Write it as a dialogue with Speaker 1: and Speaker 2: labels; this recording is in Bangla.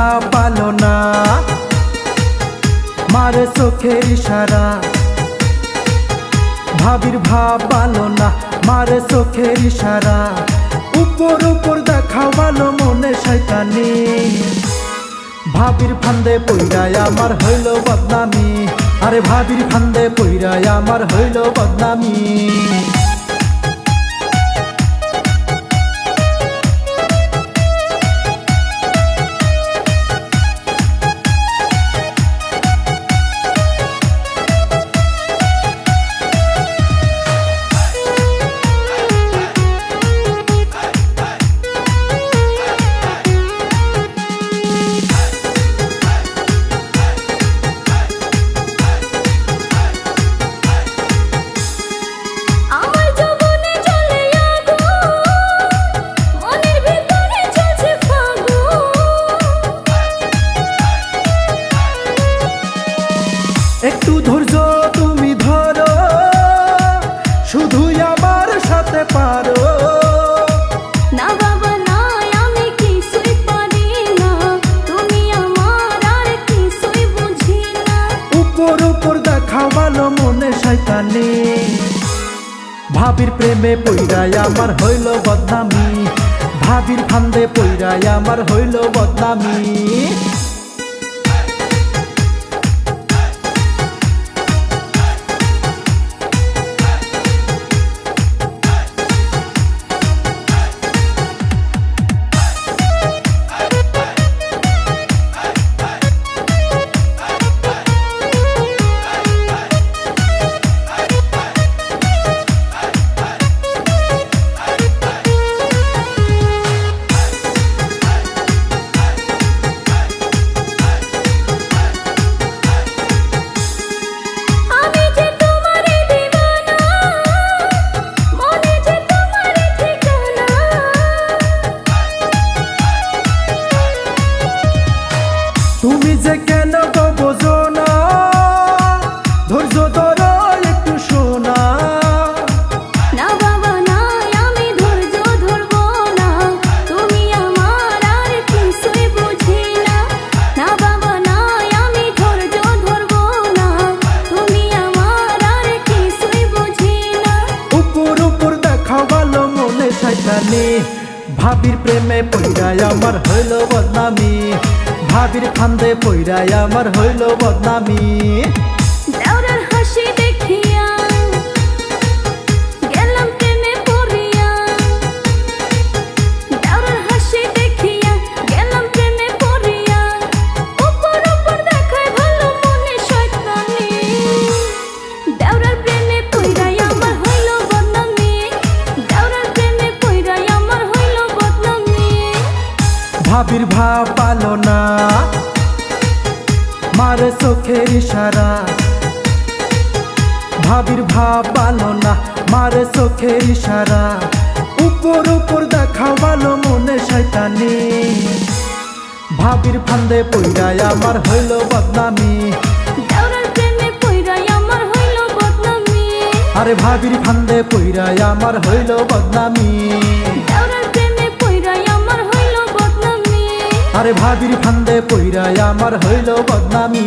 Speaker 1: ভাব পালো না মারে চোখের ইশারা ভাবির ভাব পালো না মারে চোখের ইশারা উপর উপর দেখা ভালো মনে শয়তানি ভাবির ফান্দে পইরায় আমার হইল বদনামি আরে ভাবির ফান্দে পইরায় আমার হইল বদনামি একটু ধৈর্য তুমি ধরো শুধু আমার সাথে পারো
Speaker 2: না বাবা না আমি কিছুই পারি না তুমি আমার আর কিছুই বুঝি না
Speaker 1: উপর উপর দেখা ভালো মনে শয়তানি ভাবির প্রেমে পইরায় আমার হইল বদনামি ভাবির ফান্দে পইরায় আমার হইল বদনামি তুমি যে কেন গো বোঝো না ধৈর্য ধরো একটু শোনা
Speaker 2: না বাবা না আমি ধৈর্য ধরবো না তুমি আমার আর কিছুই বুঝি না না বাবা না আমি ধৈর্য ধরবো না তুমি আমার আর কিছুই বুঝি না
Speaker 1: উপর উপর দেখা ভালো মনে শয়তানি ভাবির প্রেমে পইরায় আমার হইল বদনামি ভাবির ফান্দে পইরায় আমার হইল বদনামি
Speaker 2: দেওরার হাসি দেখিয়া গেলাম প্রেমে পড়িয়া দেওরার হাসি দেখিয়া গেলাম প্রেমে পড়িয়া উপর উপর দেখায় ভালো মনে শয়তানি দেওরার প্রেমে পইরাই আমার হইল বদনামি দেওরার প্রেমে পইরাই আমার হইল বদনামি
Speaker 1: ভাবির ভাব পালো না মারে চোখের ইশারা ভাবির ভাব পালো না মারে চোখের ইশারা উপর উপর দেখা ভালো মনে শয়তানি ভাবির ফান্দে পইরায় আমার হইল বদনামি
Speaker 2: দেওরার প্রেমে পইরাই আমার হইল বদনামি
Speaker 1: আরে ভাবির ফান্দে পইরায় আমার হইল বদনামি
Speaker 2: দেওরার প্রেমে পইরাই আমার হইল বদনামি
Speaker 1: আরে ভাবির ফান্দে পইরায় আমার হইল বদনামি।